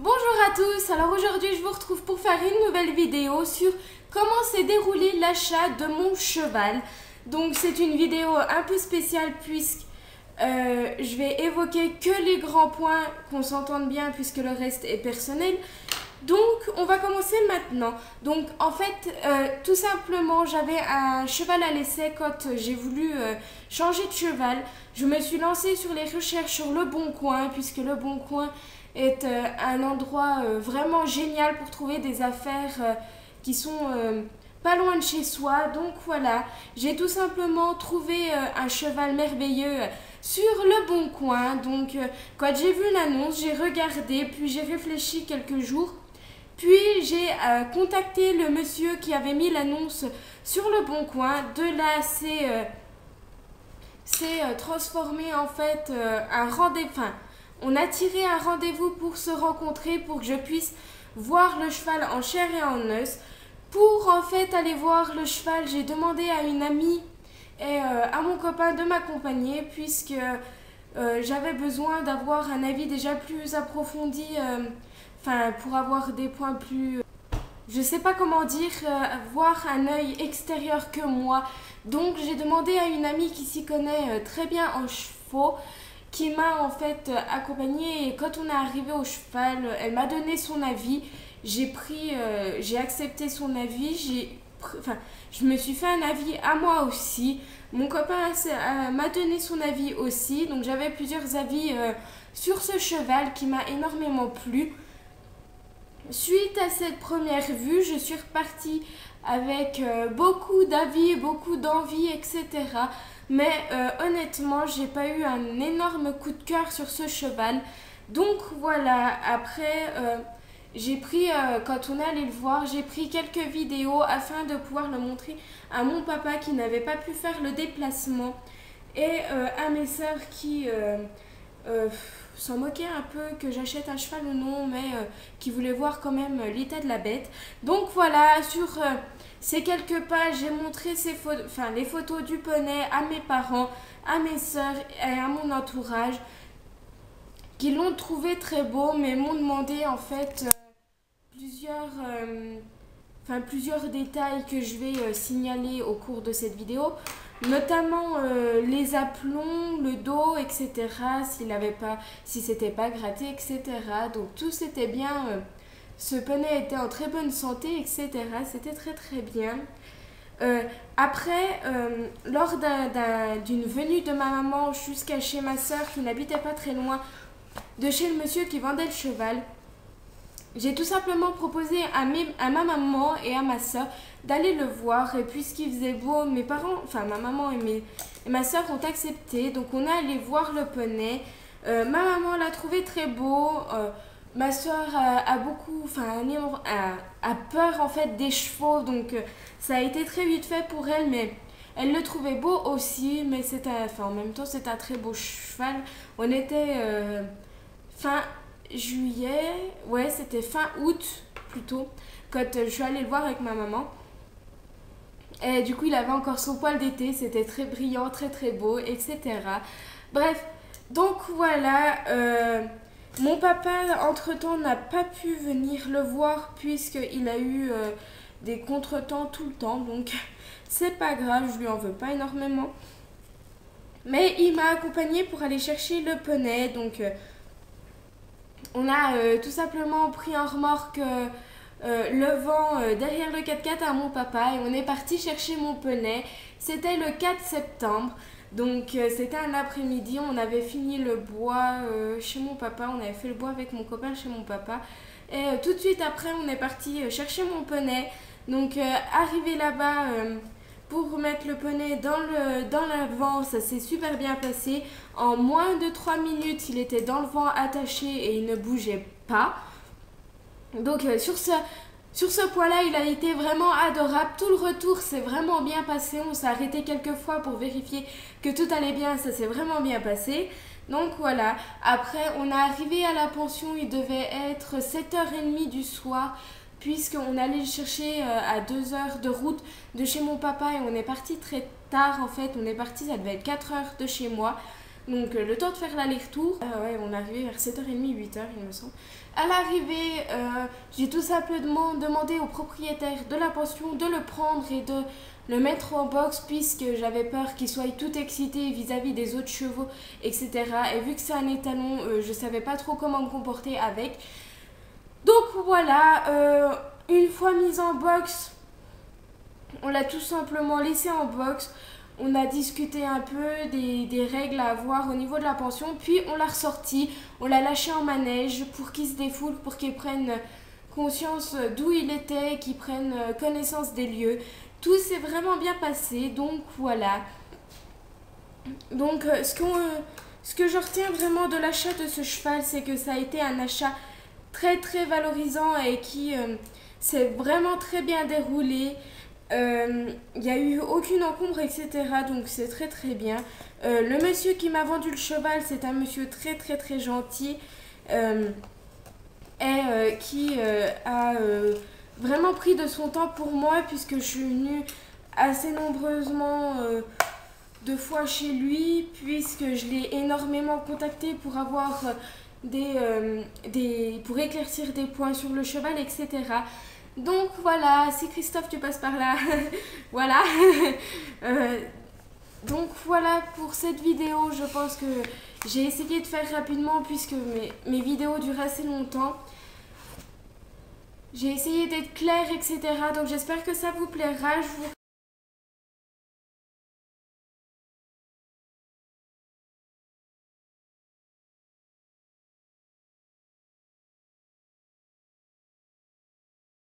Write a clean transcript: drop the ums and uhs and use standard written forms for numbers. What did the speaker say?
Bonjour à tous, alors aujourd'hui je vous retrouve pour faire une nouvelle vidéo sur comment s'est déroulé l'achat de mon cheval. Donc c'est une vidéo un peu spéciale puisque je vais évoquer que les grands points, qu'on s'entende bien puisque le reste est personnel. Donc on va commencer maintenant. Donc en fait tout simplement j'avais un cheval à l'essai quand j'ai voulu changer de cheval. Je me suis lancée sur les recherches sur Le Bon Coin puisque Le Bon Coin est un endroit vraiment génial pour trouver des affaires qui sont pas loin de chez soi. Donc voilà, j'ai tout simplement trouvé un cheval merveilleux sur Le Bon Coin. Donc quand j'ai vu l'annonce, j'ai regardé, puis j'ai réfléchi quelques jours. Puis j'ai contacté le monsieur qui avait mis l'annonce sur Le Bon Coin. De là, c'est transformé en fait un rendez-vous. Enfin, on a tiré un rendez-vous pour se rencontrer pour que je puisse voir le cheval en chair et en os. Pour en fait aller voir le cheval, j'ai demandé à une amie et à mon copain de m'accompagner puisque j'avais besoin d'avoir un avis déjà plus approfondi, enfin pour avoir des points plus, je sais pas comment dire, voir un œil extérieur que moi. Donc j'ai demandé à une amie qui s'y connaît très bien en chevaux, qui m'a en fait accompagnée, et quand on est arrivé au cheval, elle m'a donné son avis. J'ai accepté son avis, enfin, je me suis fait un avis à moi aussi. Mon copain m'a donné son avis aussi, donc j'avais plusieurs avis sur ce cheval qui m'a énormément plu. Suite à cette première vue, je suis repartie avec beaucoup d'avis, beaucoup d'envie, etc. Mais honnêtement, j'ai pas eu un énorme coup de cœur sur ce cheval. Donc voilà, après, j'ai pris, quand on est allé le voir, j'ai pris quelques vidéos afin de pouvoir le montrer à mon papa qui n'avait pas pu faire le déplacement et à mes sœurs qui s'en moquaient un peu que j'achète un cheval ou non, mais qui voulaient voir quand même l'état de la bête. Donc voilà, sur ces quelques pages, j'ai montré les photos du poney à mes parents, à mes sœurs et à mon entourage, qui l'ont trouvé très beau, mais m'ont demandé en fait plusieurs détails que je vais signaler au cours de cette vidéo, notamment les aplombs, le dos, etc. Si c'était pas gratté, etc. Donc tout c'était bien. Ce poney était en très bonne santé, etc. C'était très très bien. Après, lors d'une venue de ma maman jusqu'à chez ma soeur qui n'habitait pas très loin de chez le monsieur qui vendait le cheval, j'ai tout simplement proposé à ma maman et à ma soeur d'aller le voir. Et puisqu'il faisait beau, mes parents, enfin ma maman et ma soeur ont accepté. Donc on est allé voir le poney. Ma maman l'a trouvé très beau. Ma soeur a peur en fait des chevaux. Donc ça a été très vite fait pour elle. Mais elle le trouvait beau aussi. Mais en même temps c'est un très beau cheval. On était fin juillet, ouais, c'était fin août plutôt, quand je suis allée le voir avec ma maman. Et du coup, il avait encore son poil d'été, c'était très brillant, très très beau, etc. Bref, donc voilà, mon papa, entre-temps, n'a pas pu venir le voir puisqu'il a eu des contretemps tout le temps, donc c'est pas grave, je lui en veux pas énormément. Mais il m'a accompagnée pour aller chercher le poney, donc on a tout simplement pris en remorque le vent derrière le 4x4 à mon papa et on est parti chercher mon poney. C'était le 4 septembre, donc c'était un après-midi. On avait fini le bois chez mon papa, on avait fait le bois avec mon copain chez mon papa. Et tout de suite après, on est parti chercher mon poney. Donc arrivé là-bas pour mettre le poney dans l'avant, ça s'est super bien passé. En moins de 3 minutes, il était dans le vent attaché et il ne bougeait pas. Donc sur ce point-là, il a été vraiment adorable. Tout le retour s'est vraiment bien passé. On s'est arrêté quelques fois pour vérifier que tout allait bien. Ça s'est vraiment bien passé. Donc voilà. Après, on est arrivé à la pension. Il devait être 7h30 du soir, puisqu'on allait le chercher à 2 heures de route de chez mon papa. Et on est parti très tard en fait. On est parti, ça devait être 4 heures de chez moi. Donc le temps de faire l'aller-retour, ouais, on est arrivé vers 7h30, 8h il me semble. À l'arrivée, j'ai tout simplement demandé au propriétaire de la pension de le prendre et de le mettre en box puisque j'avais peur qu'il soit tout excité vis-à-vis des autres chevaux, etc. Et vu que c'est un étalon, je savais pas trop comment me comporter avec. Donc voilà, une fois mise en box, on l'a tout simplement laissé en box. On a discuté un peu des règles à avoir au niveau de la pension, puis on l'a ressorti, on l'a lâché en manège pour qu'il se défoule, pour qu'il prenne conscience d'où il était, qu'il prenne connaissance des lieux. Tout s'est vraiment bien passé, donc voilà. Donc ce que je retiens vraiment de l'achat de ce cheval, c'est que ça a été un achat très très valorisant et qui s'est vraiment très bien déroulé. Il n'y a eu aucune encombre, etc. Donc c'est très très bien. Le monsieur qui m'a vendu le cheval, c'est un monsieur très très très gentil et qui a vraiment pris de son temps pour moi puisque je suis venue assez nombreusement de fois chez lui puisque je l'ai énormément contacté pour avoir pour éclaircir des points sur le cheval, etc. Donc voilà, si Christophe tu passes par là, voilà. Donc voilà pour cette vidéo, je pense que j'ai essayé de faire rapidement puisque mes vidéos durent assez longtemps. J'ai essayé d'être claire, etc. Donc j'espère que ça vous plaira.